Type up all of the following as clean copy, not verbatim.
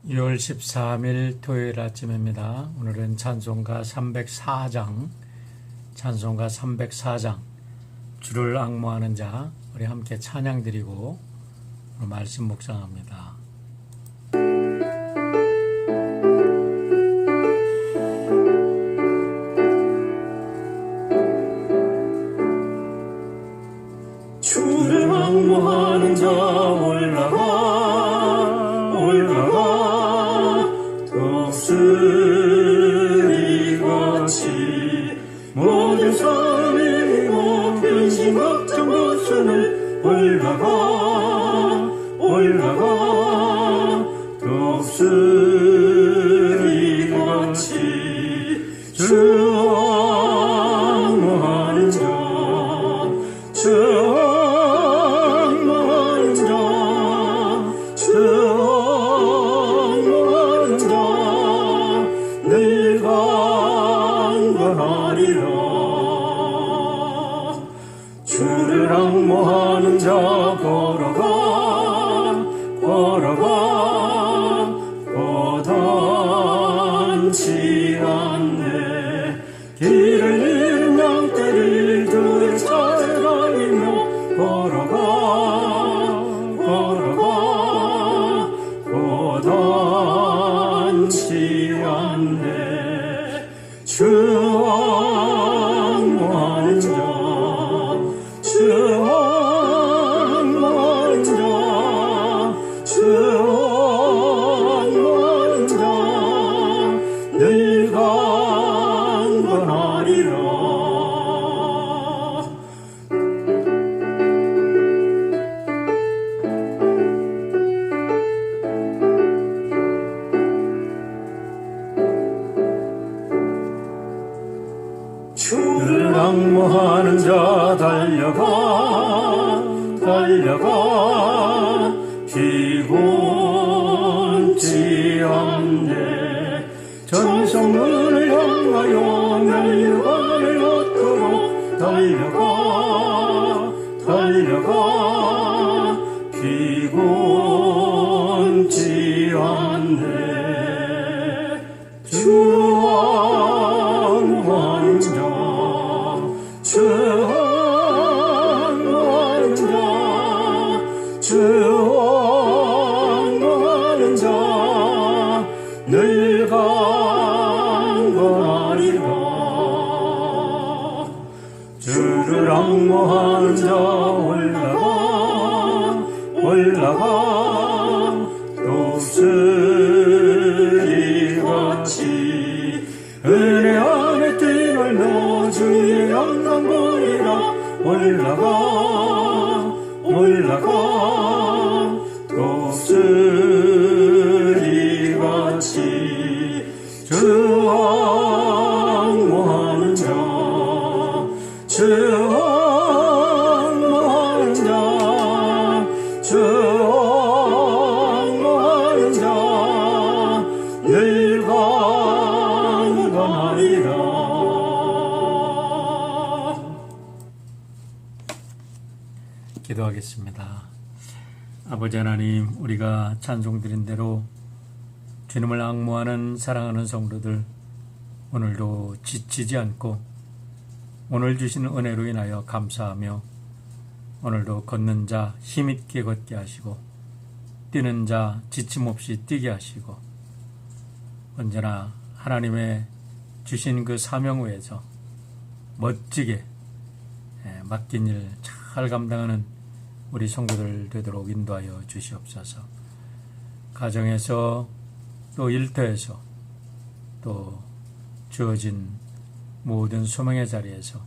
2월 13일 토요일 아침입니다. 오늘은 찬송가 304장, 주를 앙모하는 자, 우리 함께 찬양 드리고 말씀 묵상합니다. 주를 앙모하는 자 올라가 독수리같이 모든 삶이 이고 근심 걱정 벗어는 올라가 독수리같이 주 앙모하는 자 주를 앙모하는 자 걸어가 고단치 않네 길을 잃은 양떼를 두 차례 달리며 걸어가 고단치 않네 주 앙모하는 자 늘 강건하리라 주를 앙모하는 자 달려가 피곤치 않네 전성문을 향하여 멸류관을 얻도록 달려가 피곤치 않네 주 앙모하는 자 늘 강건하리라 주를 앙모하는 자 올라가 독수리같이 은혜 안에 뛰놀며 주의 영광 보리라 올라가 독수리같이 주 앙모하는 자 늘 강건하리라 기도하겠습니다. 아버지 하나님, 우리가 찬송 드린 대로 주님을 앙모하는 사랑하는 성도들 오늘도 지치지 않고 오늘 주신 은혜로 인하여 감사하며 오늘도 걷는 자 힘있게 걷게 하시고 뛰는 자 지침 없이 뛰게 하시고 언제나 하나님의 주신 그 사명 위에서 멋지게 맡긴 일 잘 감당하는 우리 성도들 되도록 인도하여 주시옵소서. 가정에서 또 일터에서 또 주어진 모든 소명의 자리에서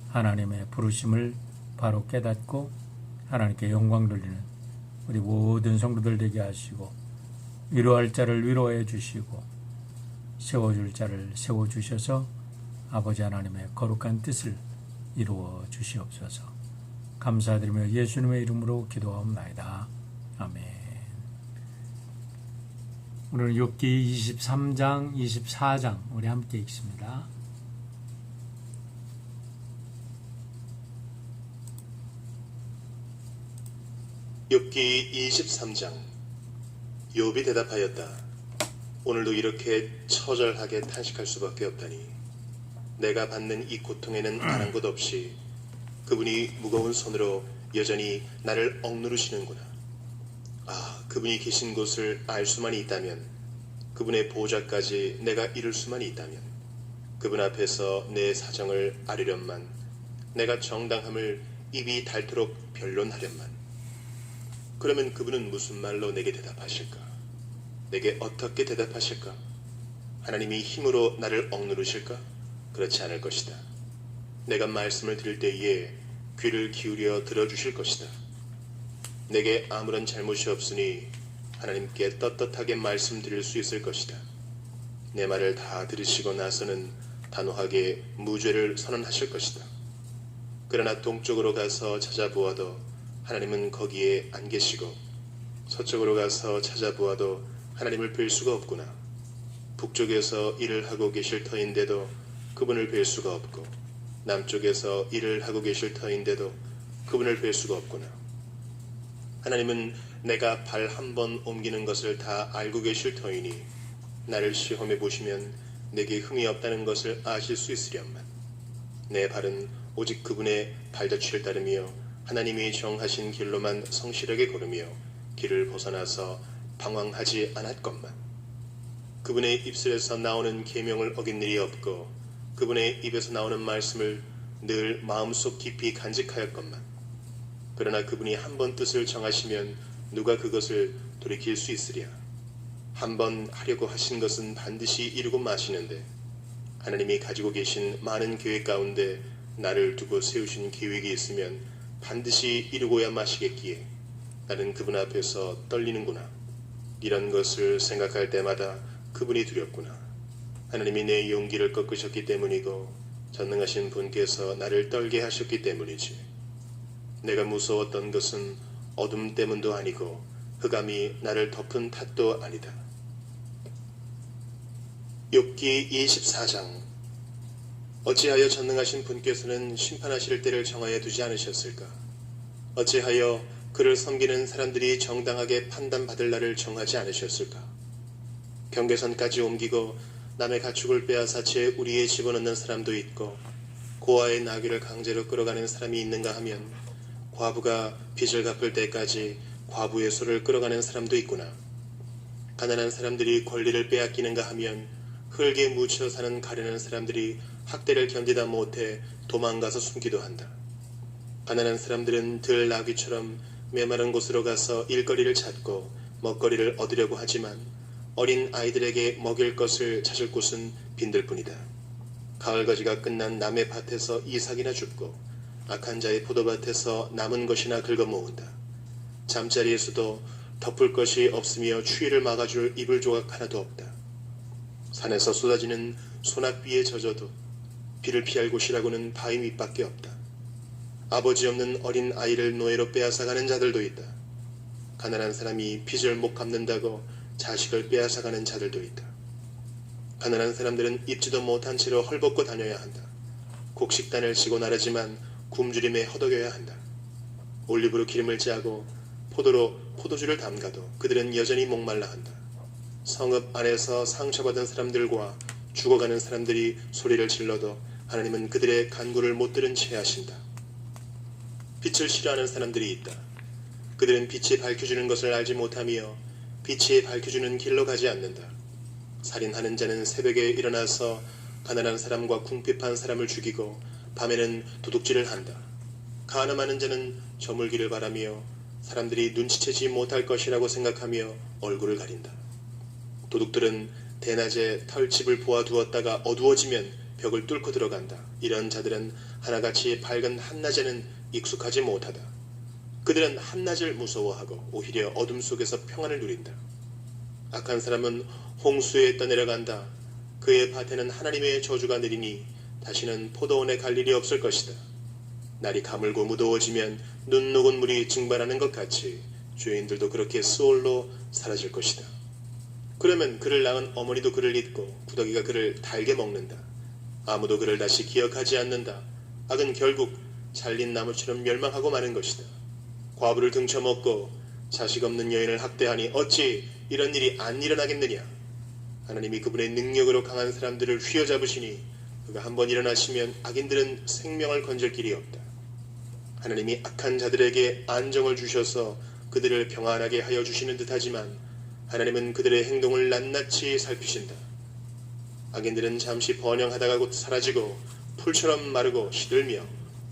하나님의 부르심을 바로 깨닫고 하나님께 영광 돌리는 우리 모든 성도들 되게 하시고 위로할 자를 위로해 주시고 세워줄 자를 세워주셔서 아버지 하나님의 거룩한 뜻을 이루어 주시옵소서. 감사드리며 예수님의 이름으로 기도하옵나이다. 아멘. 오늘 욥기 23장, 24장 우리 함께 읽습니다. 욥기 23장 욥이 대답하였다. 오늘도 이렇게 처절하게 탄식할 수밖에 없다니. 내가 받는 이 고통에는 아랑곳 없이 그분이 무거운 손으로 여전히 나를 억누르시는구나. 아, 그분이 계신 곳을 알 수만 있다면, 그분의 보호자까지 내가 이룰 수만 있다면, 그분 앞에서 내 사정을 아뢰련만, 내가 정당함을 입이 닳도록 변론하련만. 그러면 그분은 무슨 말로 내게 대답하실까? 내게 어떻게 대답하실까? 하나님이 힘으로 나를 억누르실까? 그렇지 않을 것이다. 내가 말씀을 드릴 때에 귀를 기울여 들어주실 것이다. 내게 아무런 잘못이 없으니 하나님께 떳떳하게 말씀드릴 수 있을 것이다. 내 말을 다 들으시고 나서는 단호하게 무죄를 선언하실 것이다. 그러나 동쪽으로 가서 찾아보아도 하나님은 거기에 안 계시고, 서쪽으로 가서 찾아보아도 하나님을 뵐 수가 없구나. 북쪽에서 일을 하고 계실 터인데도 그분을 뵐 수가 없고, 남쪽에서 일을 하고 계실 터인데도 그분을 뵐 수가 없구나. 하나님은 내가 발 한 번 옮기는 것을 다 알고 계실 터이니 나를 시험해 보시면 내게 흠이 없다는 것을 아실 수 있으련만. 내 발은 오직 그분의 발자취를 따르며 하나님이 정하신 길로만 성실하게 걸으며 길을 벗어나서 방황하지 않았건만. 그분의 입술에서 나오는 계명을 어긴 일이 없고 그분의 입에서 나오는 말씀을 늘 마음속 깊이 간직하였건만. 그러나 그분이 한 번 뜻을 정하시면 누가 그것을 돌이킬 수 있으랴. 한 번 하려고 하신 것은 반드시 이루고 마시는데, 하나님이 가지고 계신 많은 계획 가운데 나를 두고 세우신 계획이 있으면 반드시 이루고야 마시겠기에 나는 그분 앞에서 떨리는구나. 이런 것을 생각할 때마다 그분이 두렵구나. 하나님이 내 용기를 꺾으셨기 때문이고 전능하신 분께서 나를 떨게 하셨기 때문이지. 내가 무서웠던 것은 어둠 때문도 아니고 흑암이 나를 덮은 탓도 아니다. 욥기 24장. 어찌하여 전능하신 분께서는 심판하실 때를 정하여 두지 않으셨을까? 어찌하여 그를 섬기는 사람들이 정당하게 판단받을 날을 정하지 않으셨을까? 경계선까지 옮기고 남의 가축을 빼앗아 채 우리에 집어넣는 사람도 있고, 고아의 나귀를 강제로 끌어가는 사람이 있는가 하면 과부가 빚을 갚을 때까지 과부의 소를 끌어가는 사람도 있구나. 가난한 사람들이 권리를 빼앗기는가 하면 흙에 묻혀 사는 가련한 사람들이 학대를 견디다 못해 도망가서 숨기도 한다. 가난한 사람들은 들 나귀처럼 메마른 곳으로 가서 일거리를 찾고 먹거리를 얻으려고 하지만 어린 아이들에게 먹일 것을 찾을 곳은 빈들 뿐이다. 가을거지가 끝난 남의 밭에서 이삭이나 줍고 악한 자의 포도밭에서 남은 것이나 긁어 모은다. 잠자리에서도 덮을 것이 없으며 추위를 막아줄 이불 조각 하나도 없다. 산에서 쏟아지는 소낙비에 젖어도 비를 피할 곳이라고는 바위 밑밖에 없다. 아버지 없는 어린 아이를 노예로 빼앗아가는 자들도 있다. 가난한 사람이 빚을 못 갚는다고 자식을 빼앗아가는 자들도 있다. 가난한 사람들은 입지도 못한 채로 헐벗고 다녀야 한다. 곡식단을 치고 나르지만 굶주림에 허덕여야 한다. 올리브로 기름을 짜고 포도로 포도주를 담가도 그들은 여전히 목말라 한다. 성읍 안에서 상처받은 사람들과 죽어가는 사람들이 소리를 질러도 하나님은 그들의 간구를 못 들은 채 하신다. 빛을 싫어하는 사람들이 있다. 그들은 빛이 밝혀주는 것을 알지 못하며 빛이 밝혀주는 길로 가지 않는다. 살인하는 자는 새벽에 일어나서 가난한 사람과 궁핍한 사람을 죽이고 밤에는 도둑질을 한다. 간음하는 자는 저물기를 바라며 사람들이 눈치채지 못할 것이라고 생각하며 얼굴을 가린다. 도둑들은 대낮에 털집을 보아두었다가 어두워지면 벽을 뚫고 들어간다. 이런 자들은 하나같이 밝은 한낮에는 익숙하지 못하다. 그들은 한낮을 무서워하고 오히려 어둠 속에서 평안을 누린다. 악한 사람은 홍수에 떠내려간다. 그의 밭에는 하나님의 저주가 내리니 다시는 포도원에 갈 일이 없을 것이다. 날이 가물고 무더워지면 눈 녹은 물이 증발하는 것 같이 죄인들도 그렇게 수월로 사라질 것이다. 그러면 그를 낳은 어머니도 그를 잊고 구더기가 그를 달게 먹는다. 아무도 그를 다시 기억하지 않는다. 악은 결국 잘린 나무처럼 멸망하고 마는 것이다. 과부를 등쳐먹고 자식 없는 여인을 학대하니 어찌 이런 일이 안 일어나겠느냐. 하나님이 그분의 능력으로 강한 사람들을 휘어잡으시니 그가 한번 일어나시면 악인들은 생명을 건질 길이 없다. 하나님이 악한 자들에게 안정을 주셔서 그들을 평안하게 하여 주시는 듯하지만 하나님은 그들의 행동을 낱낱이 살피신다. 악인들은 잠시 번영하다가 곧 사라지고 풀처럼 마르고 시들며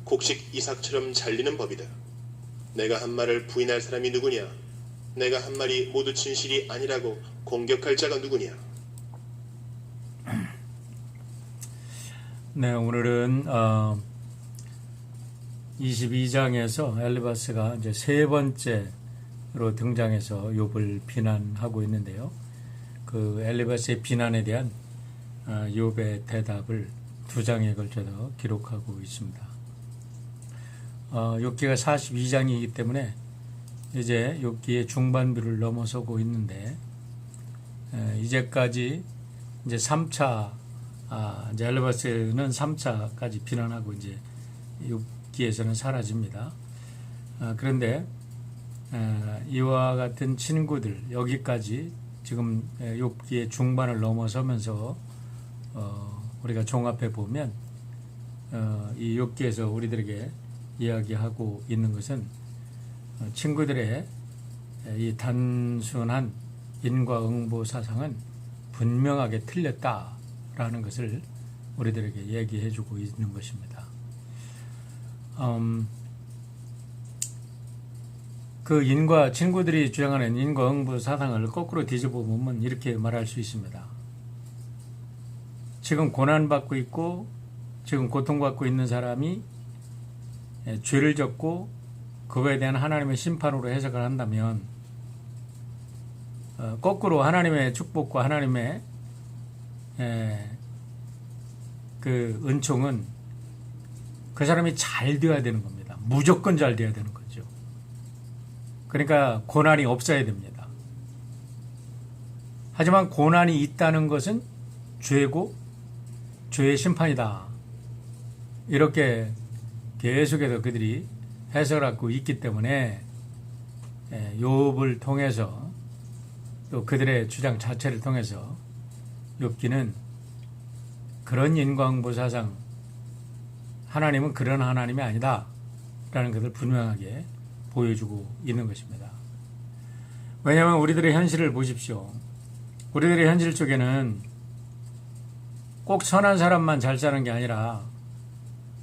곡식 이삭처럼 잘리는 법이다. 내가 한 말을 부인할 사람이 누구냐? 내가 한 말이 모두 진실이 아니라고 공격할 자가 누구냐? 네, 오늘은 22장에서 엘리바스가 이제 세 번째로 등장해서 욥을 비난하고 있는데요. 그 엘리바스의 비난에 대한 욥의 대답을 2장에 걸쳐서 기록하고 있습니다. 욥기가 42장이기 때문에 이제 욥기의 중반부를 넘어서고 있는데 이제까지 이제 3차 이제 엘리바스는 3차까지 비난하고 이제 욥기에서는 사라집니다. 그런데 이와 같은 친구들 여기까지 지금 욥기의 중반을 넘어서면서 우리가 종합해 보면 이 욥기에서 우리들에게 이야기하고 있는 것은 친구들의 이 단순한 인과응보 사상은 분명하게 틀렸다라는 것을 우리들에게 얘기해 주고 있는 것입니다. 그 친구들이 주장하는 인과응보 사상을 거꾸로 뒤집어 보면 이렇게 말할 수 있습니다. 지금 고난받고 있고 지금 고통받고 있는 사람이 죄를 졌고 그거에 대한 하나님의 심판으로 해석을 한다면 거꾸로 하나님의 축복과 하나님의 그 은총은 그 사람이 잘 되어야 되는 겁니다. 무조건 잘 되어야 되는 거죠. 그러니까 고난이 없어야 됩니다. 하지만 고난이 있다는 것은 죄고 죄의 심판이다. 이렇게 계속해서 그들이 해석하고 있기 때문에 욥을 통해서 또 그들의 주장 자체를 통해서 욥기는 그런 인과응보 사상, 하나님은 그런 하나님이 아니다 라는 것을 분명하게 보여주고 있는 것입니다. 왜냐하면 우리들의 현실을 보십시오. 우리들의 현실 속에는 꼭 선한 사람만 잘 사는 게 아니라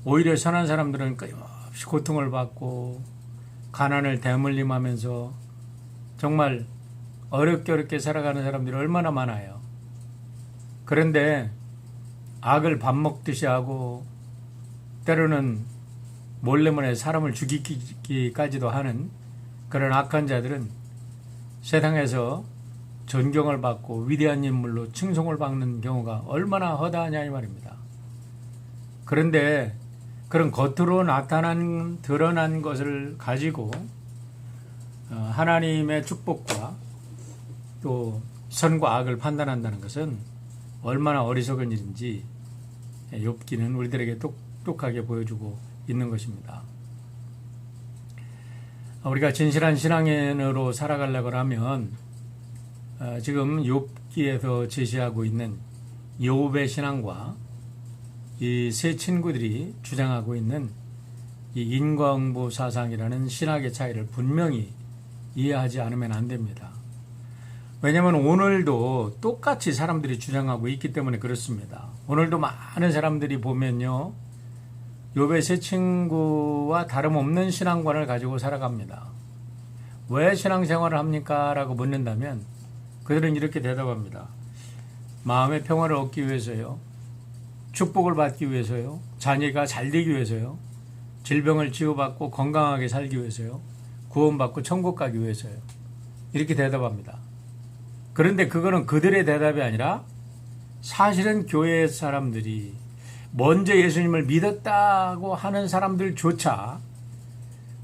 오히려 선한 사람들은 끊임없이 고통을 받고 가난을 대물림하면서 정말 어렵게 살아가는 사람들이 얼마나 많아요. 그런데 악을 밥 먹듯이 하고 때로는 몰래 사람을 죽이기까지도 하는 그런 악한 자들은 세상에서 존경을 받고 위대한 인물로 칭송을 받는 경우가 얼마나 허다하냐 이 말입니다. 그런데 그런 겉으로 드러난 것을 가지고 하나님의 축복과 또 선과 악을 판단한다는 것은 얼마나 어리석은 일인지 욥기는 우리들에게 똑똑하게 보여주고 있는 것입니다. 우리가 진실한 신앙인으로 살아가려고 하면 지금 욥기에서 제시하고 있는 욥의 신앙과 이 세 친구들이 주장하고 있는 이 인과응보 사상이라는 신학의 차이를 분명히 이해하지 않으면 안 됩니다. 왜냐하면 오늘도 똑같이 사람들이 주장하고 있기 때문에 그렇습니다. 오늘도 많은 사람들이 보면요, 욥의 세 친구와 다름없는 신앙관을 가지고 살아갑니다. 왜 신앙생활을 합니까? 라고 묻는다면 그들은 이렇게 대답합니다. 마음의 평화를 얻기 위해서요, 축복을 받기 위해서요, 자녀가 잘 되기 위해서요, 질병을 치유받고 건강하게 살기 위해서요, 구원받고 천국 가기 위해서요. 이렇게 대답합니다. 그런데 그거는 그들의 대답이 아니라 사실은 교회 사람들이 먼저 예수님을 믿었다고 하는 사람들조차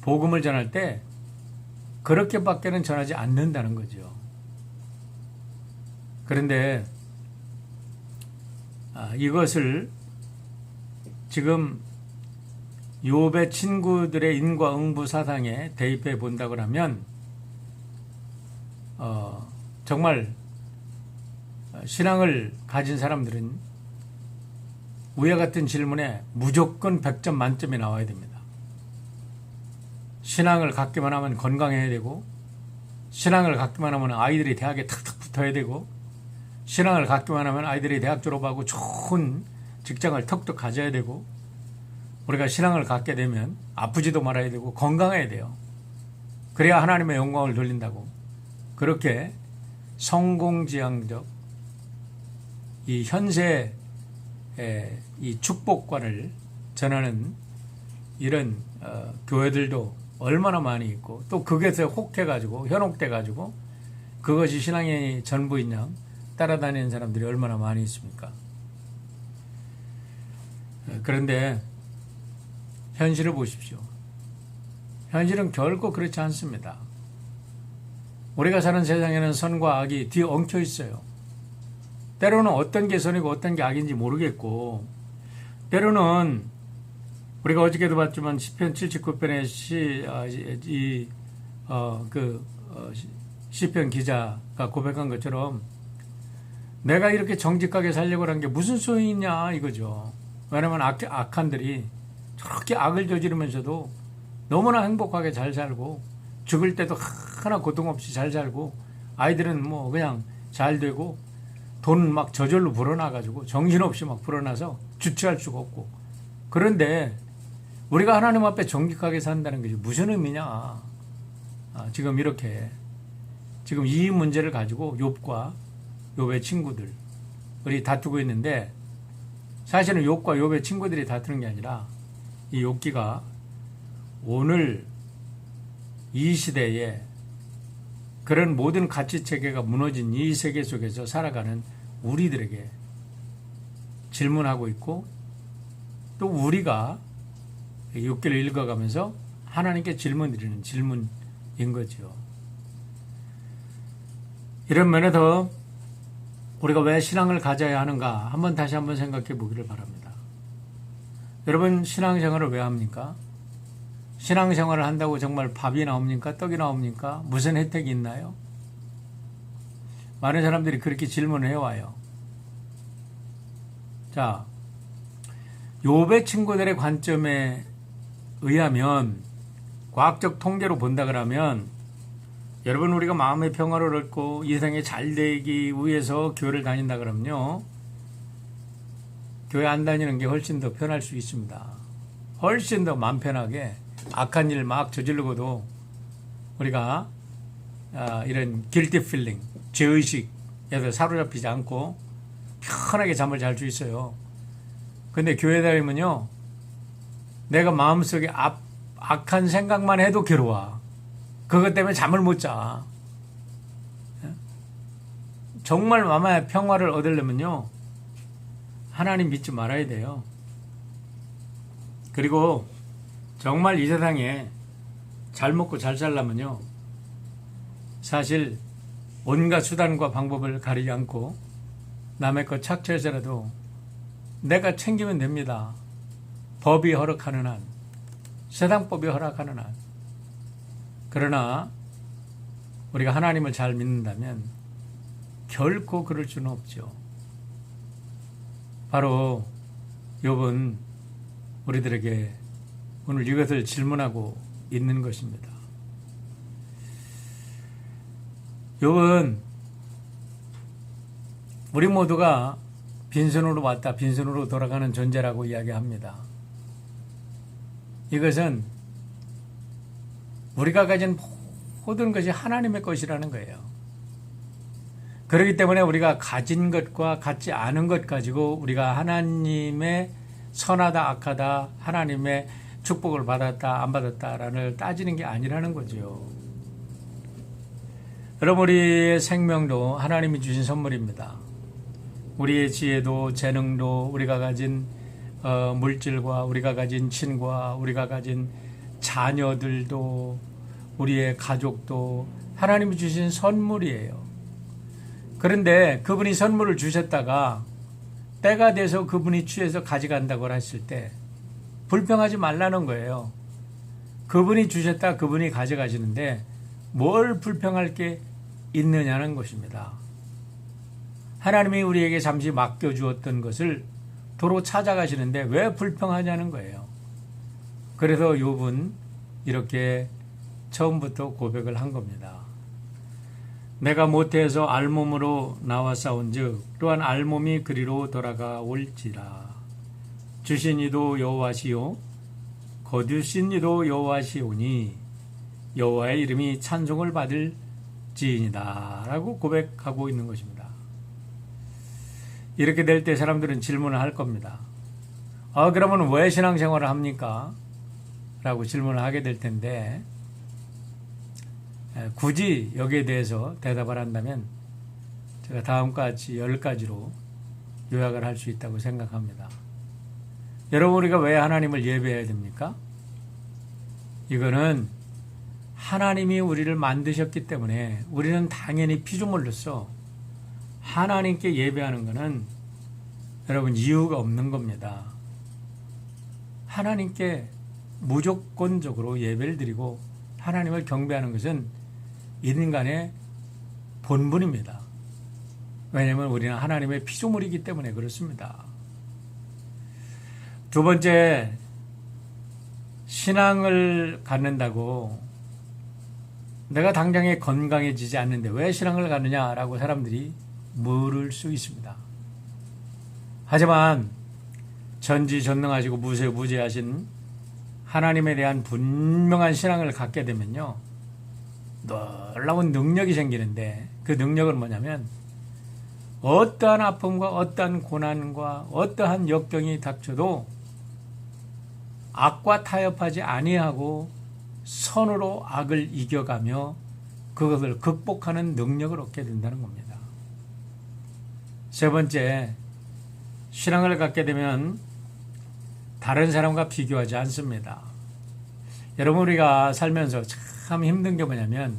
복음을 전할 때 그렇게밖에는 전하지 않는다는 거죠. 그런데 이것을 지금 욥의 친구들의 인과응보 사상에 대입해 본다고 하면 정말 신앙을 가진 사람들은 위와 같은 질문에 무조건 100점 만점이 나와야 됩니다. 신앙을 갖기만 하면 건강해야 되고, 신앙을 갖기만 하면 아이들이 대학에 탁탁 붙어야 되고, 신앙을 갖기만 하면 아이들이 대학 졸업하고 좋은 직장을 턱턱 가져야 되고, 우리가 신앙을 갖게 되면 아프지도 말아야 되고 건강해야 돼요. 그래야 하나님의 영광을 돌린다고. 그렇게 성공지향적 이 현세의 이 축복관을 전하는 이런 교회들도 얼마나 많이 있고, 또 그것에 혹해가지고 현혹돼가지고 그것이 신앙의 전부인 양 따라다니는 사람들이 얼마나 많이 있습니까? 그런데 현실을 보십시오. 현실은 결코 그렇지 않습니다. 우리가 사는 세상에는 선과 악이 뒤엉켜 있어요. 때로는 어떤 게 선이고 어떤 게 악인지 모르겠고, 때로는 우리가 어저께도 봤지만 시편 79편의 시편 기자가 고백한 것처럼 내가 이렇게 정직하게 살려고 한 게 무슨 소용이냐 이거죠. 왜냐하면 악한들이 저렇게 악을 저지르면서도 너무나 행복하게 잘 살고, 죽을 때도 하나 고통 없이 잘 살고, 아이들은 뭐 그냥 잘 되고, 돈 막 저절로 불어나가지고 정신없이 막 불어나서 주체할 수가 없고. 그런데 우리가 하나님 앞에 정직하게 산다는 것이 무슨 의미냐. 지금 이렇게 지금 이 문제를 가지고 욥과 욥의 친구들이 다투고 있는데, 사실은 욥과 욥의 친구들이 다투는 게 아니라 이 욥기가 오늘 이 시대에 그런 모든 가치 체계가 무너진 이 세계 속에서 살아가는 우리들에게 질문하고 있고, 또 우리가 욥기를 읽어가면서 하나님께 질문 드리는 질문인 거죠. 이런 면에서 우리가 왜 신앙을 가져야 하는가 다시 한번 생각해 보기를 바랍니다. 여러분, 신앙생활을 왜 합니까? 신앙생활을 한다고 정말 밥이 나옵니까? 떡이 나옵니까? 무슨 혜택이 있나요? 많은 사람들이 그렇게 질문을 해와요. 자, 욥의 친구들의 관점에 의하면, 과학적 통계로 본다 그러면, 여러분, 우리가 마음의 평화를 얻고 이 세상에 잘 되기 위해서 교회를 다닌다 그러면요, 교회 안 다니는 게 훨씬 더 편할 수 있습니다. 훨씬 더 마음 편하게 악한 일 막 저지르고도 우리가 이런 guilty feeling, 죄의식에서 사로잡히지 않고 편하게 잠을 잘 수 있어요. 근데 교회 다니면요, 내가 마음속에 악한 생각만 해도 괴로워. 그것 때문에 잠을 못 자. 정말 마음의 평화를 얻으려면요, 하나님 믿지 말아야 돼요. 그리고 정말 이 세상에 잘 먹고 잘 살려면요, 사실 온갖 수단과 방법을 가리지 않고 남의 것 착취해서라도 내가 챙기면 됩니다. 법이 허락하는 한, 세상법이 허락하는 한. 그러나 우리가 하나님을 잘 믿는다면 결코 그럴 수는 없죠. 바로 욥은 우리들에게 오늘 이것을 질문하고 있는 것입니다. 욥은 우리 모두가 빈손으로 왔다 빈손으로 돌아가는 존재라고 이야기합니다. 이것은 우리가 가진 모든 것이 하나님의 것이라는 거예요. 그렇기 때문에 우리가 가진 것과 갖지 않은 것 가지고 우리가 하나님의 선하다 악하다, 하나님의 축복을 받았다 안 받았다라는 따지는 게 아니라는 거죠. 여러분, 우리의 생명도 하나님이 주신 선물입니다. 우리의 지혜도 재능도, 우리가 가진 물질과 우리가 가진 친구와 우리가 가진 자녀들도, 우리의 가족도 하나님이 주신 선물이에요. 그런데 그분이 선물을 주셨다가 때가 돼서 그분이 취해서 가져간다고 했을 때 불평하지 말라는 거예요. 그분이 주셨다 그분이 가져가시는데 뭘 불평할 게 있느냐는 것입니다. 하나님이 우리에게 잠시 맡겨주었던 것을 도로 찾아가시는데 왜 불평하냐는 거예요. 그래서 욥은 이렇게 처음부터 고백을 한 겁니다. 내가 모태에서 알몸으로 나와 싸운즉 또한 알몸이 그리로 돌아가 올지라. 주신 이도 여호와시요 거두신 이도 여호와시오니 여호와의 이름이 찬송을 받을 지인이다 라고 고백하고 있는 것입니다. 이렇게 될 때 사람들은 질문을 할 겁니다. 그러면 왜 신앙생활을 합니까? 라고 질문을 하게 될 텐데 굳이 여기에 대해서 대답을 한다면 제가 다음과 같이 10가지로 요약을 할 수 있다고 생각합니다. 여러분, 우리가 왜 하나님을 예배해야 됩니까? 이거는 하나님이 우리를 만드셨기 때문에 우리는 당연히 피조물로서 하나님께 예배하는 것은 여러분 이유가 없는 겁니다. 하나님께 무조건적으로 예배를 드리고 하나님을 경배하는 것은 인간의 본분입니다. 왜냐하면 우리는 하나님의 피조물이기 때문에 그렇습니다. 두 번째, 신앙을 갖는다고 내가 당장에 건강해지지 않는데 왜 신앙을 갖느냐라고 사람들이 물을 수 있습니다. 하지만 전지전능하시고 무세무지하신 하나님에 대한 분명한 신앙을 갖게 되면요, 놀라운 능력이 생기는데 그 능력은 뭐냐면 어떠한 아픔과 어떠한 고난과 어떠한 역경이 닥쳐도 악과 타협하지 아니하고 선으로 악을 이겨가며 그것을 극복하는 능력을 얻게 된다는 겁니다. 세 번째, 신앙을 갖게 되면 다른 사람과 비교하지 않습니다. 여러분, 우리가 살면서 참 힘든 게 뭐냐면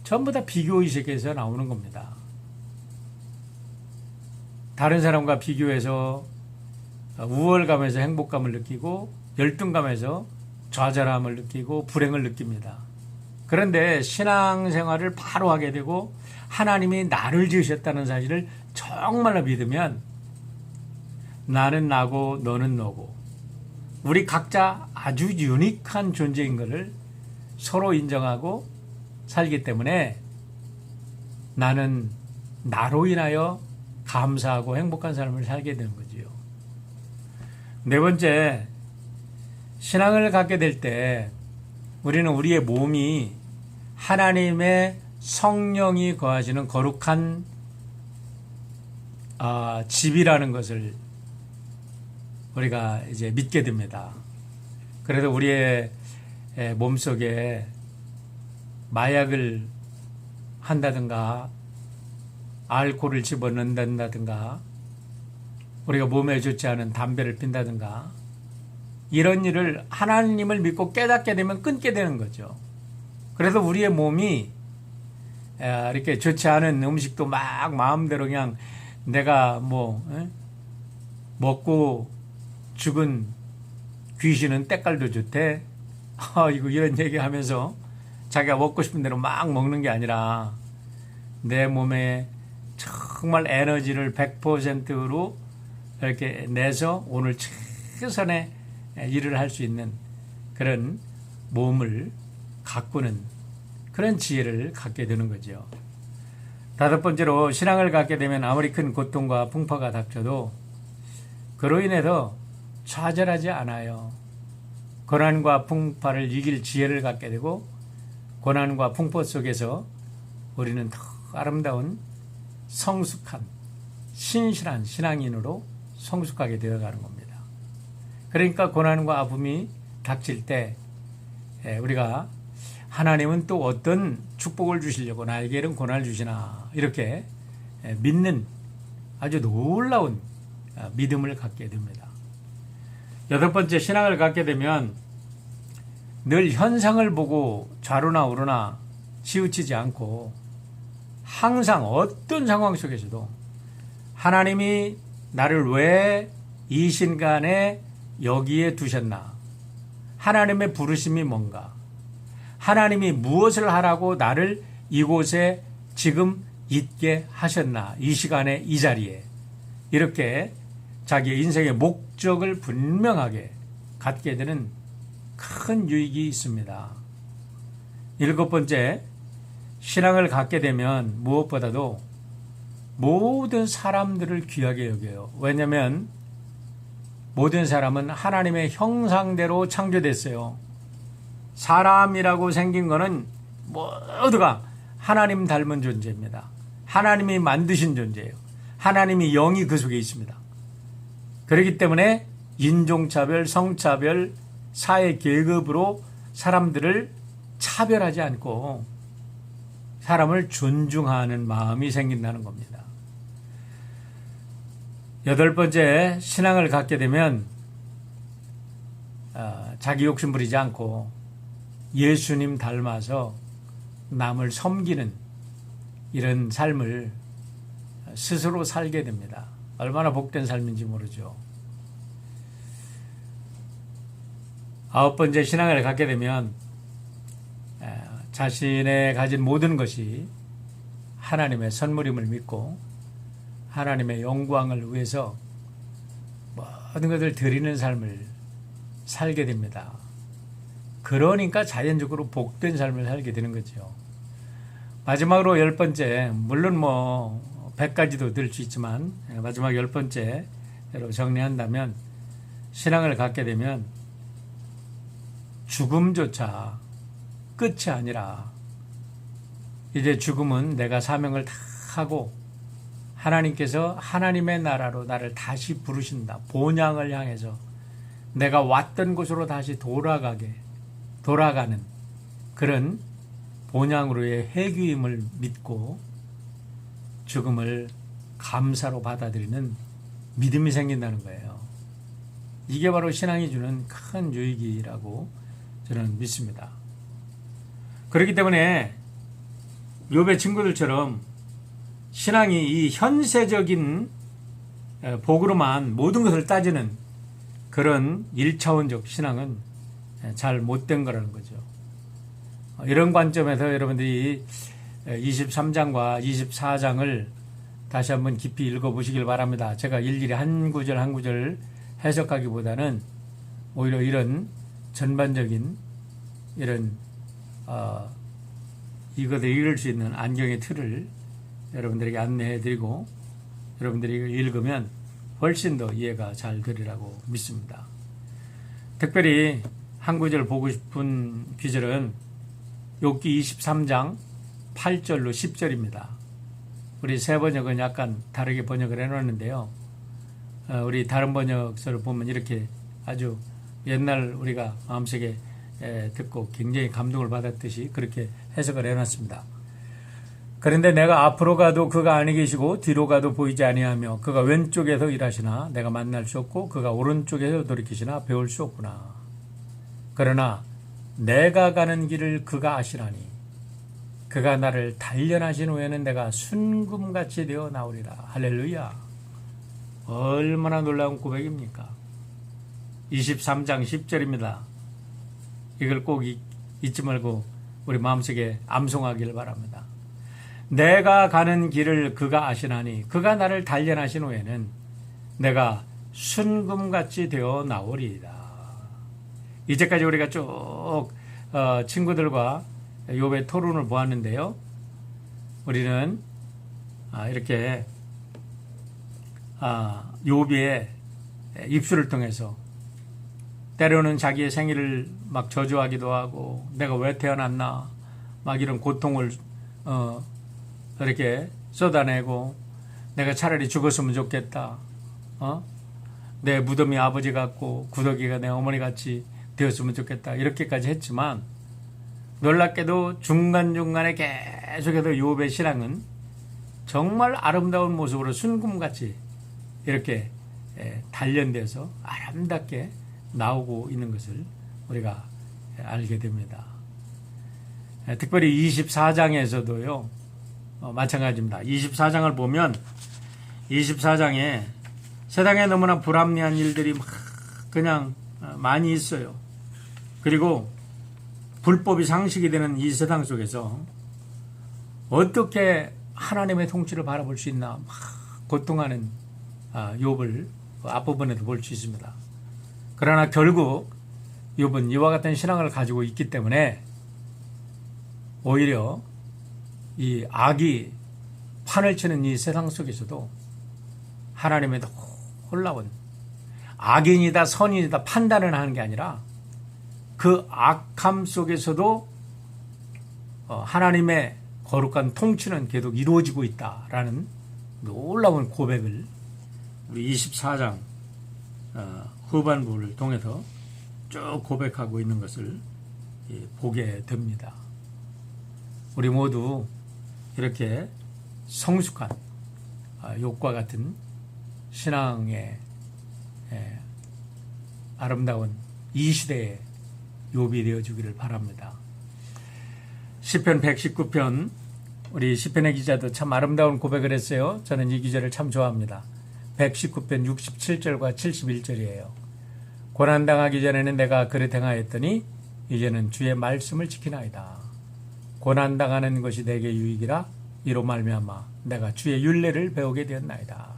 전부 다 비교의식에서 나오는 겁니다. 다른 사람과 비교해서 우월감에서 행복감을 느끼고 열등감에서 좌절함을 느끼고 불행을 느낍니다. 그런데 신앙생활을 바로 하게 되고 하나님이 나를 지으셨다는 사실을 정말로 믿으면 나는 나고 너는 너고 우리 각자 아주 유니크한 존재인 것을 서로 인정하고 살기 때문에 나는 나로 인하여 감사하고 행복한 삶을 살게 되는 거지요. 네 번째, 신앙을 갖게 될 때 우리는 우리의 몸이 하나님의 성령이 거하시는 거룩한 집이라는 것을 우리가 이제 믿게 됩니다. 그래서 우리의 몸속에 마약을 한다든가 알코올을 집어넣는다든가 우리가 몸에 좋지 않은 담배를 핀다든가 이런 일을 하나님을 믿고 깨닫게 되면 끊게 되는 거죠. 그래서 우리의 몸이 이렇게 좋지 않은 음식도 막 마음대로 그냥 내가 먹고 죽은 귀신은 때깔도 좋대. 이거 이런 얘기하면서 자기가 먹고 싶은 대로 막 먹는 게 아니라 내 몸에 정말 에너지를 100%로 이렇게 내서 오늘 최선의 일을 할 수 있는 그런 몸을 가꾸는 그런 지혜를 갖게 되는 거죠. 다섯 번째로, 신앙을 갖게 되면 아무리 큰 고통과 풍파가 닥쳐도 그로 인해서 좌절하지 않아요. 고난과 풍파를 이길 지혜를 갖게 되고 고난과 풍파 속에서 우리는 더 아름다운 성숙한 신실한 신앙인으로 성숙하게 되어가는 겁니다. 그러니까 고난과 아픔이 닥칠 때 우리가 하나님은 또 어떤 축복을 주시려고 나에게 이런 고난을 주시나 이렇게 믿는 아주 놀라운 믿음을 갖게 됩니다. 여덟 번째, 신앙을 갖게 되면 늘 현상을 보고 좌로나 우로나 치우치지 않고 항상 어떤 상황 속에서도 하나님이 나를 왜 이 순간에 여기에 두셨나? 하나님의 부르심이 뭔가? 하나님이 무엇을 하라고 나를 이곳에 지금 있게 하셨나, 이 시간에 이 자리에. 이렇게 자기의 인생의 목적을 분명하게 갖게 되는 큰 유익이 있습니다. 7번째, 신앙을 갖게 되면 무엇보다도 모든 사람들을 귀하게 여겨요. 왜냐하면 모든 사람은 하나님의 형상대로 창조됐어요. 사람이라고 생긴 거는 모두가 하나님 닮은 존재입니다. 하나님이 만드신 존재예요. 하나님이 영이 그 속에 있습니다. 그렇기 때문에 인종차별, 성차별, 사회 계급으로 사람들을 차별하지 않고 사람을 존중하는 마음이 생긴다는 겁니다. 8번째, 신앙을 갖게 되면 자기 욕심 부리지 않고 예수님 닮아서 남을 섬기는 이런 삶을 스스로 살게 됩니다. 얼마나 복된 삶인지 모르죠. 9번째, 신앙을 갖게 되면 자신의 가진 모든 것이 하나님의 선물임을 믿고 하나님의 영광을 위해서 모든 것을 드리는 삶을 살게 됩니다. 그러니까 자연적으로 복된 삶을 살게 되는 거죠. 마지막으로 10번째, 물론 100가지도 될 수 있지만 마지막 10번째로 정리한다면 신앙을 갖게 되면 죽음조차 끝이 아니라 이제 죽음은 내가 사명을 다 하고 하나님께서 하나님의 나라로 나를 다시 부르신다. 본향을 향해서 내가 왔던 곳으로 다시 돌아가는 그런 본향으로의 회귀임을 믿고 죽음을 감사로 받아들이는 믿음이 생긴다는 거예요. 이게 바로 신앙이 주는 큰 유익이라고 저는 믿습니다. 그렇기 때문에 욥의 친구들처럼 신앙이 이 현세적인 복으로만 모든 것을 따지는 그런 1차원적 신앙은 잘 못된 거라는 거죠. 이런 관점에서 여러분들이 23장과 24장을 다시 한번 깊이 읽어보시길 바랍니다. 제가 일일이 한 구절 한 구절 해석하기보다는 오히려 이런 전반적인 이런 이것을 읽을 수 있는 안경의 틀을 여러분들에게 안내해드리고 여러분들이 이걸 읽으면 훨씬 더 이해가 잘 되리라고 믿습니다. 특별히 한 구절 보고 싶은 구절은 욥기 23장 8절로 10절입니다. 우리 새 번역은 약간 다르게 번역을 해놓았는데요. 우리 다른 번역서를 보면 이렇게 아주 옛날 우리가 마음속에 듣고 굉장히 감동을 받았듯이 그렇게 해석을 해놨습니다. 그런데 내가 앞으로 가도 그가 아니 계시고 뒤로 가도 보이지 아니하며 그가 왼쪽에서 일하시나 내가 만날 수 없고 그가 오른쪽에서 돌이키시나 배울 수 없구나. 그러나 내가 가는 길을 그가 아시나니 그가 나를 단련하신 후에는 내가 순금같이 되어 나오리라. 할렐루야. 얼마나 놀라운 고백입니까? 23장 10절입니다. 이걸 꼭 잊지 말고 우리 마음속에 암송하기를 바랍니다. 내가 가는 길을 그가 아시나니 그가 나를 단련하신 후에는 내가 순금같이 되어 나오리이다. 이제까지 우리가 쭉 친구들과 욥의 토론을 보았는데요. 우리는 이렇게 욥의 입술을 통해서 때로는 자기의 생일을 막 저주하기도 하고 내가 왜 태어났나 막 이런 고통을 이렇게 쏟아내고 내가 차라리 죽었으면 좋겠다. 내 무덤이 아버지 같고 구더기가 내 어머니 같이 되었으면 좋겠다. 이렇게까지 했지만 놀랍게도 중간중간에 계속해서 욥의 신앙은 정말 아름다운 모습으로 순금같이 이렇게 단련돼서 아름답게 나오고 있는 것을 우리가 알게 됩니다. 특별히 24장에서도요 마찬가지입니다. 24장을 보면 24장에 세상에 너무나 불합리한 일들이 막 그냥 많이 있어요. 그리고 불법이 상식이 되는 이 세상 속에서 어떻게 하나님의 통치를 바라볼 수 있나 막 고통하는 욥을 앞부분에도 볼 수 있습니다. 그러나 결국 욥은 이와 같은 신앙을 가지고 있기 때문에 오히려 이 악이 판을 치는 이 세상 속에서도 하나님의 놀라운 악인이다 선인이다 판단을 하는 게 아니라 그 악함 속에서도 하나님의 거룩한 통치는 계속 이루어지고 있다라는 놀라운 고백을 우리 24장 후반부를 통해서 쭉 고백하고 있는 것을 보게 됩니다. 우리 모두 이렇게 성숙한 욥과 같은 신앙의 아름다운 이 시대의 욥이 되어주기를 바랍니다. 시편 119편 우리 시편의 기자도 참 아름다운 고백을 했어요. 저는 이 기자를 참 좋아합니다. 119편 67절과 71절이에요. 고난당하기 전에는 내가 그릇 행하였더니 이제는 주의 말씀을 지키나이다. 고난당하는 것이 내게 유익이라 이로 말미암아 내가 주의 율례를 배우게 되었나이다.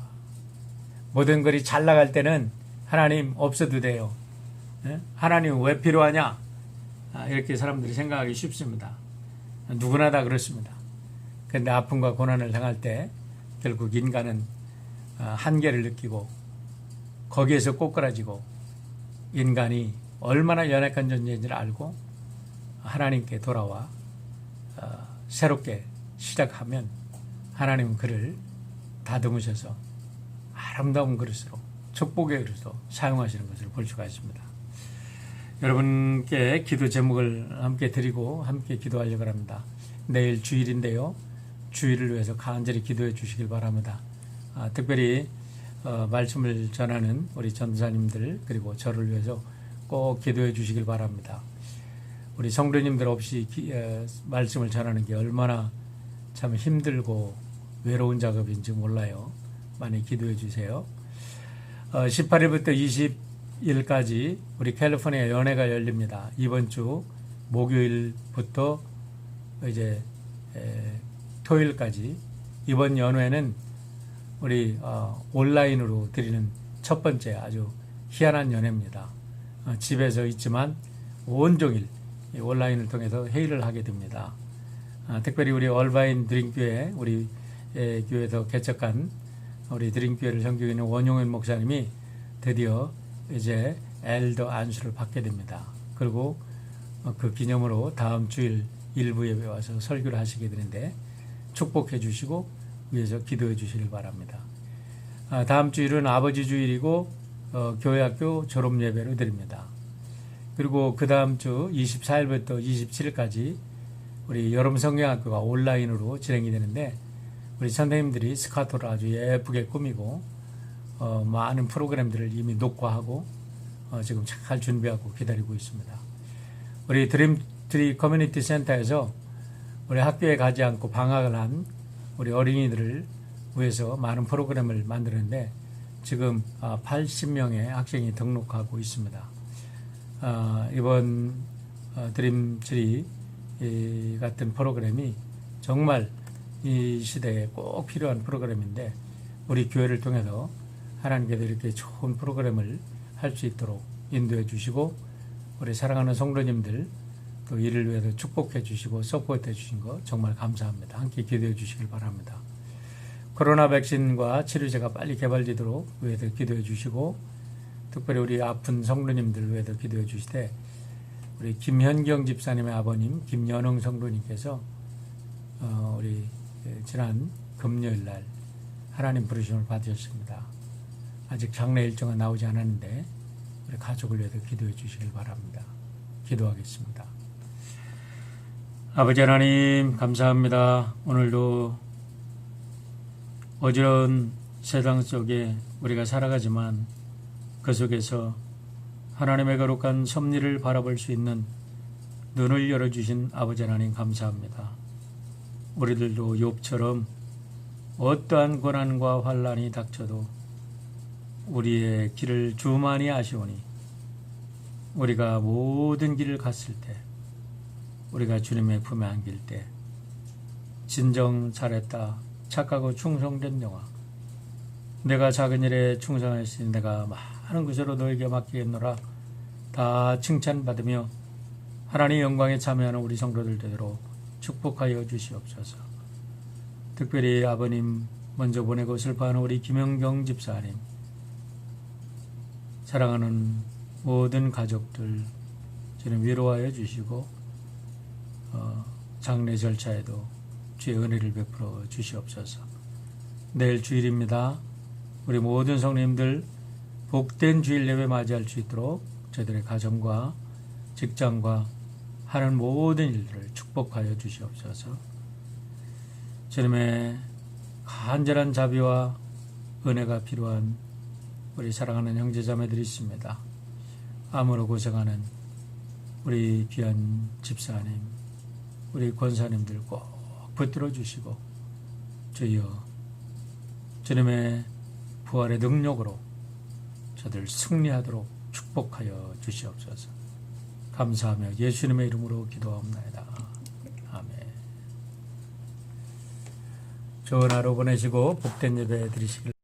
모든 것이 잘 나갈 때는 하나님 없어도 돼요. 하나님 왜 필요하냐? 이렇게 사람들이 생각하기 쉽습니다. 누구나 다 그렇습니다. 그런데 아픔과 고난을 당할 때 결국 인간은 한계를 느끼고 거기에서 꼬꾸라지고 인간이 얼마나 연약한 존재인지를 알고 하나님께 돌아와 새롭게 시작하면 하나님은 그를 다듬으셔서 아름다운 그릇으로 축복의 그릇으로 사용하시는 것을 볼 수가 있습니다. 여러분께 기도 제목을 함께 드리고 함께 기도하려고 합니다. 내일 주일인데요. 주일을 위해서 간절히 기도해 주시길 바랍니다. 특별히 말씀을 전하는 우리 전도사님들 그리고 저를 위해서 꼭 기도해 주시길 바랍니다. 우리 성도님들 없이 말씀을 전하는 게 얼마나 참 힘들고 외로운 작업인지 몰라요. 많이 기도해 주세요. 18일부터 20일까지 우리 캘리포니아 연회가 열립니다. 이번 주 목요일부터 이제 토요일까지 이번 연회는 우리 온라인으로 드리는 첫 번째 아주 희한한 연회입니다. 집에서 있지만 온종일 온라인을 통해서 회의를 하게 됩니다. 특별히 우리 얼바인 드림교회 우리 교회에서 개척한 우리 드림교회를 섬기고 있는 원용현 목사님이 드디어 이제 엘더 안수를 받게 됩니다. 그리고 그 기념으로 다음 주일 일부 예배 와서 설교를 하시게 되는데 축복해 주시고 위해서 기도해 주시길 바랍니다. 다음 주일은 아버지 주일이고 교회학교 졸업 예배를 드립니다. 그리고 그 다음 주 24일부터 27일까지 우리 여름 성경학교가 온라인으로 진행이 되는데 우리 선생님들이 스카토를 아주 예쁘게 꾸미고 많은 프로그램들을 이미 녹화하고 지금 잘 준비하고 기다리고 있습니다. 우리 드림트리 커뮤니티 센터에서 우리 학교에 가지 않고 방학을 한 우리 어린이들을 위해서 많은 프로그램을 만드는데 지금 80명의 학생이 등록하고 있습니다. 이번 드림트리 같은 프로그램이 정말 이 시대에 꼭 필요한 프로그램인데 우리 교회를 통해서 하나님께서 이렇게 좋은 프로그램을 할 수 있도록 인도해 주시고 우리 사랑하는 성도님들 또 이를 위해서 축복해 주시고 서포트해 주신 거 정말 감사합니다. 함께 기도해 주시길 바랍니다. 코로나 백신과 치료제가 빨리 개발되도록 위해서 기도해 주시고 특별히 우리 아픈 성도님들 위해서 기도해 주시되 우리 김현경 집사님의 아버님 김연흥 성도님께서 우리 지난 금요일 날 하나님 부르심을 받으셨습니다. 아직 장례 일정은 나오지 않았는데 우리 가족을 위해서 기도해 주시길 바랍니다. 기도하겠습니다. 아버지 하나님 감사합니다. 오늘도 어지러운 세상 속에 우리가 살아가지만 그 속에서 하나님의 거룩한 섭리를 바라볼 수 있는 눈을 열어주신 아버지 하나님 감사합니다. 우리들도 욥처럼 어떠한 고난과 환난이 닥쳐도 우리의 길을 주만이 아시오니 우리가 모든 길을 갔을 때 우리가 주님의 품에 안길 때 진정 잘했다. 착하고 충성된 영아. 내가 작은 일에 충성하시니 내가 많은 것으로 너에게 맡기겠노라. 다 칭찬받으며 하나님 영광에 참여하는 우리 성도들 되도록 축복하여 주시옵소서. 특별히 아버님 먼저 보내고 슬퍼하는 우리 김영경 집사님, 사랑하는 모든 가족들 저는 위로하여 주시고 장례 절차에도 주의 은혜를 베풀어 주시옵소서. 내일 주일입니다. 우리 모든 성도님들 복된 주일 예배 맞이할 수 있도록 저희들의 가정과 직장과 하는 모든 일들을 축복하여 주시옵소서. 주님의 간절한 자비와 은혜가 필요한 우리 사랑하는 형제자매들이 있습니다. 암으로 고생하는 우리 귀한 집사님, 우리 권사님들 꼭 붙들어 주시고 주여 주님의 부활의 능력으로 저들 승리하도록 축복하여 주시옵소서. 감사하며 예수님의 이름으로 기도합니다. 아멘. 좋은 하루 보내시고 복된 예배 드리시길